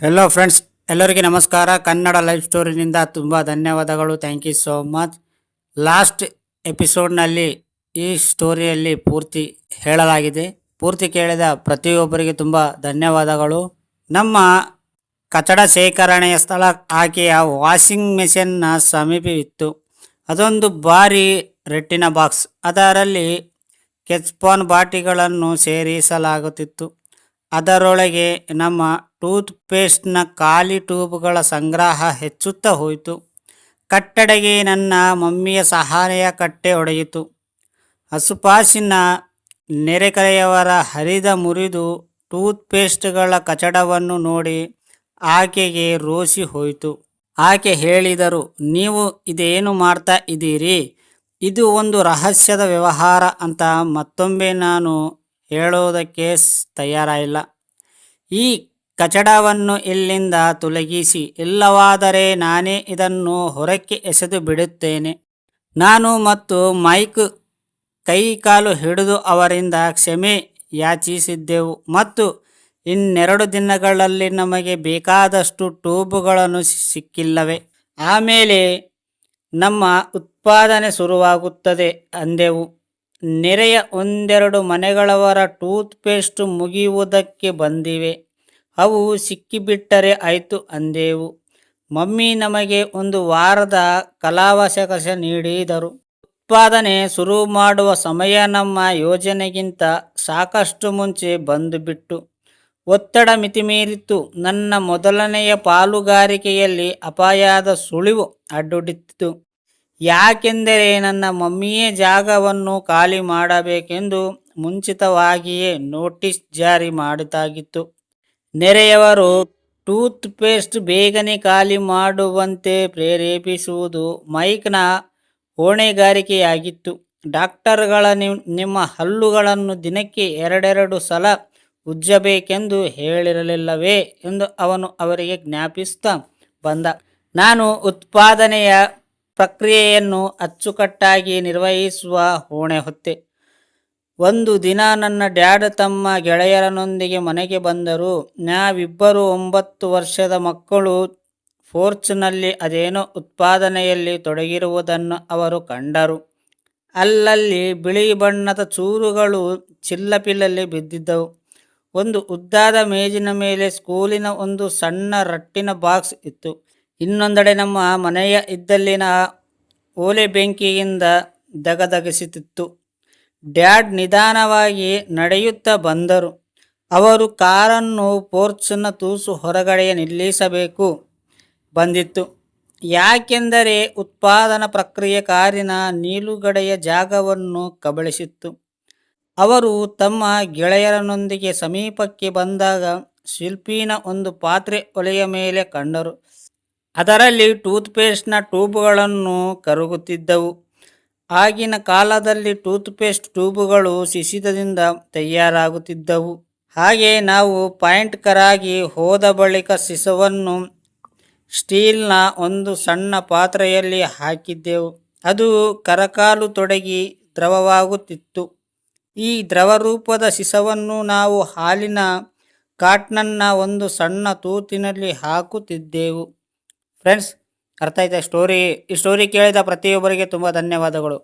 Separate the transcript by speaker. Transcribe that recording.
Speaker 1: Hello friends, ಎಲ್ಲರಿಗೆ ನಮಸ್ಕಾರ. Kannada life ಸ್ಟೋರಿನಿಂದ ತುಂಬ ಧನ್ಯವಾದಗಳು. Thank you so much. Last ಎಪಿಸೋಡ್ನಲ್ಲಿ ಈ ಸ್ಟೋರಿಯಲ್ಲಿ ಪೂರ್ತಿ ಹೇಳಲಾಗಿದೆ. ಪೂರ್ತಿ ಕೇಳಿದ ಪ್ರತಿಯೊಬ್ಬರಿಗೆ ತುಂಬ ಧನ್ಯವಾದಗಳು. ನಮ್ಮ ಕಚಡ ಶೇಖರಣೆಯ ಸ್ಥಳ ಆಕೆಯ ವಾಷಿಂಗ್ ಮೆಷಿನ್ನ ಸಮೀಪವಿತ್ತು. ಅದೊಂದು ಭಾರಿ ರೆಟ್ಟಿನ ಬಾಕ್ಸ್. ಅದರಲ್ಲಿ ಕೆಚ್ಪಾನ್ ಬಾಟಿಗಳನ್ನು ಸೇರಿಸಲಾಗುತ್ತಿತ್ತು. ಅದರೊಳಗೆ ನಮ್ಮ ಟೂತ್ ಪೇಸ್ಟ್ನ ಖಾಲಿ ಟ್ಯೂಬ್ಗಳ ಸಂಗ್ರಹ ಹೆಚ್ಚುತ್ತಾ ಹೋಯಿತು. ಕಟ್ಟಡಗೆ ನನ್ನ ಮಮ್ಮಿಯ ಸಹಾಯ ಕಟ್ಟೆ ಒಡೆಯಿತು. ಹಸುಪಾಸಿನ ನೆರೆಕರೆಯವರ ಹರಿದ ಮುರಿದು ಟೂತ್ ಪೇಸ್ಟ್ಗಳ ಕಚಡವನ್ನು ನೋಡಿ ಆಕೆಗೆ ರೋಸಿ ಹೋಯಿತು. ಆಕೆ ಹೇಳಿದರು, ನೀವು ಇದೇನು ಮಾಡ್ತಾ ಇದ್ದೀರಿ? ಇದು ಒಂದು ರಹಸ್ಯದ ವ್ಯವಹಾರ ಅಂತ ಮತ್ತೊಮ್ಮೆ ನಾನು ಹೇಳೋದಕ್ಕೆ ತಯಾರಿಲ್ಲ. ಈ ಕಚಡವನ್ನು ಇಲ್ಲಿಂದ ತೊಲಗಿಸಿ, ಇಲ್ಲವಾದರೆ ನಾನೇ ಇದನ್ನು ಹೊರಕ್ಕೆ ಎಸೆದು ಬಿಡುತ್ತೇನೆ. ನಾನು ಮತ್ತು ಮೈಕ್ ಕೈ ಕಾಲು ಹಿಡಿದು ಅವರಿಂದ ಕ್ಷಮೆ ಯಾಚಿಸಿದ್ದೆವು ಮತ್ತು ಇನ್ನೆರಡು ದಿನಗಳಲ್ಲಿ ನಮಗೆ ಬೇಕಾದಷ್ಟು ಟ್ಯೂಬ್ಗಳನ್ನು ಸಿಕ್ಕಿಲ್ಲವೇ ಆಮೇಲೆ ನಮ್ಮ ಉತ್ಪಾದನೆ ಶುರುವಾಗುತ್ತದೆ ಅಂದೆವು. ನೆರೆಯ ಒಂದೆರಡು ಮನೆಗಳವರ ಟೂತ್ ಪೇಸ್ಟ್ ಮುಗಿಯುವುದಕ್ಕೆ ಬಂದಿವೆ. ಅವು ಸಿಕ್ಕಿಬಿಟ್ಟರೆ ಆಯಿತು ಅಂದೆವು. ಮಮ್ಮಿ ನಮಗೆ ಒಂದು ವಾರದ ಕಾಲಾವಕಾಶ ನೀಡಿದರು. ಉತ್ಪಾದನೆ ಶುರು ಮಾಡುವ ಸಮಯ ನಮ್ಮ ಯೋಜನೆಗಿಂತ ಸಾಕಷ್ಟು ಮುಂಚೆ ಬಂದುಬಿಟ್ಟು ಒತ್ತಡ ಮಿತಿಮೀರಿತು. ನನ್ನ ಮೊದಲನೆಯ ಪಾಲುಗಾರಿಕೆಯಲ್ಲಿ ಅಪಾಯದ ಸುಳಿವು ಅಡ್ಡೊಡ್ಡಿತು. ಯಾಕೆಂದರೆ ನನ್ನ ಮಮ್ಮಿಯೇ ಜಾಗವನ್ನು ಖಾಲಿ ಮಾಡಬೇಕೆಂದು ಮುಂಚಿತವಾಗಿಯೇ ನೋಟಿಸ್ ಜಾರಿ ಮಾಡಿದಾಗಿತ್ತು. ನೆರೆಯವರು ಟೂತ್ ಪೇಸ್ಟ್ ಬೇಗನೆ ಖಾಲಿ ಮಾಡುವಂತೆ ಪ್ರೇರೇಪಿಸುವುದು ಮೈಕ್ನ ಹೊಣೆಗಾರಿಕೆಯಾಗಿತ್ತು. ಡಾಕ್ಟರ್ಗಳ ನಿಮ್ಮ ಹಲ್ಲುಗಳನ್ನು ದಿನಕ್ಕೆ 2 ಸಲ ಉಜ್ಜಬೇಕೆಂದು ಹೇಳಿರಲಿಲ್ಲವೇ ಎಂದು ಅವನು ಅವರಿಗೆ ಜ್ಞಾಪಿಸುತ್ತಾ ಬಂದ. ನಾನು ಉತ್ಪಾದನೆಯ ಪ್ರಕ್ರಿಯೆಯನ್ನು ಅಚ್ಚುಕಟ್ಟಾಗಿ ನಿರ್ವಹಿಸುವ ಹೊಣೆ ಹೊತ್ತೆ. ಒಂದು ದಿನ ನನ್ನ ಡ್ಯಾಡ್ ತಮ್ಮ ಗೆಳೆಯರನೊಂದಿಗೆ ಮನೆಗೆ ಬಂದರು. ನಾವಿಬ್ಬರು 9 ವರ್ಷದ ಮಕ್ಕಳು ಫೋರ್ಚ್ನಲ್ಲಿ ಅದೇನೋ ಉತ್ಪಾದನೆಯಲ್ಲಿ ತೊಡಗಿರುವುದನ್ನು ಅವರು ಕಂಡರು. ಅಲ್ಲಲ್ಲಿ ಬಿಳಿ ಬಣ್ಣದ ಚೂರುಗಳು ಚಿಲ್ಲಪಿಲ್ಲಲ್ಲಿ ಬಿದ್ದಿದ್ದವು. ಒಂದು ಉದ್ದಾದ ಮೇಜಿನ ಮೇಲೆ ಸ್ಕೂಲಿನ ಒಂದು ಸಣ್ಣ ರಟ್ಟಿನ ಬಾಕ್ಸ್ ಇತ್ತು. ಇನ್ನೊಂದೆಡೆ ನಮ್ಮ ಮನೆಯ ಇದ್ದಲ್ಲಿನ ಓಲೆ ಬೆಂಕಿಯಿಂದ ದಗದಗಿಸುತ್ತಿತ್ತು. ಡ್ಯಾಡ್ ನಿಧಾನವಾಗಿ ನಡೆಯುತ್ತಾ ಬಂದರು. ಅವರು ಕಾರನ್ನು ಪೋರ್ಚ್ನ ತೂಸು ಹೊರಗಡೆ ನಿಲ್ಲಿಸಬೇಕು ಬಂದಿತ್ತು. ಯಾಕೆಂದರೆ ಉತ್ಪಾದನಾ ಪ್ರಕ್ರಿಯೆ ಕಾರಿನ ನಿಲುಗಡೆಯ ಜಾಗವನ್ನು ಕಬಳಿಸಿತ್ತು. ಅವರು ತಮ್ಮ ಗೆಳೆಯರನೊಂದಿಗೆ ಸಮೀಪಕ್ಕೆ ಬಂದಾಗ ಶಿಲ್ಪಿನ ಒಂದು ಪಾತ್ರೆ ಒಲೆಯ ಮೇಲೆ ಕಂಡರು. ಅದರಲ್ಲಿ ಟೂತ್ ಪೇಸ್ಟ್ನ ಟ್ಯೂಬ್ಗಳನ್ನು ಕರಗುತ್ತಿದ್ದವು. ಆಗಿನ ಕಾಲದಲ್ಲಿ ಟೂತ್ ಪೇಸ್ಟ್ ಟ್ಯೂಬ್ಗಳು ಶಿಶಿತದಿಂದ ತಯಾರಾಗುತ್ತಿದ್ದವು. ಹಾಗೆ ನಾವು ಪಾಯಿಂಟ್ ಕರಗಿ ಹೋದ ಬಳಿಕ ಶಿಶವನ್ನು ಸ್ಟೀಲ್ನ ಒಂದು ಸಣ್ಣ ಪಾತ್ರೆಯಲ್ಲಿ ಹಾಕಿದ್ದೆವು. ಅದು ಕರಕಾಲು ತೊಡಗಿ ದ್ರವವಾಗುತ್ತಿತ್ತು. ಈ ದ್ರವರೂಪದ ಶಿಶವನ್ನು ನಾವು ಹಾಲಿನ ಕಾಟ್ನನ್ನ ಒಂದು ಸಣ್ಣ ತೂತಿನಲ್ಲಿ ಹಾಕುತ್ತಿದ್ದೆವು. ಫ್ರೆಂಡ್ಸ್, ಅರ್ಥ ಆಯ್ತಾ ಸ್ಟೋರಿ? ಈ ಸ್ಟೋರಿ ಕೇಳಿದ ಪ್ರತಿಯೊಬ್ಬರಿಗೆ ತುಂಬ ಧನ್ಯವಾದಗಳು.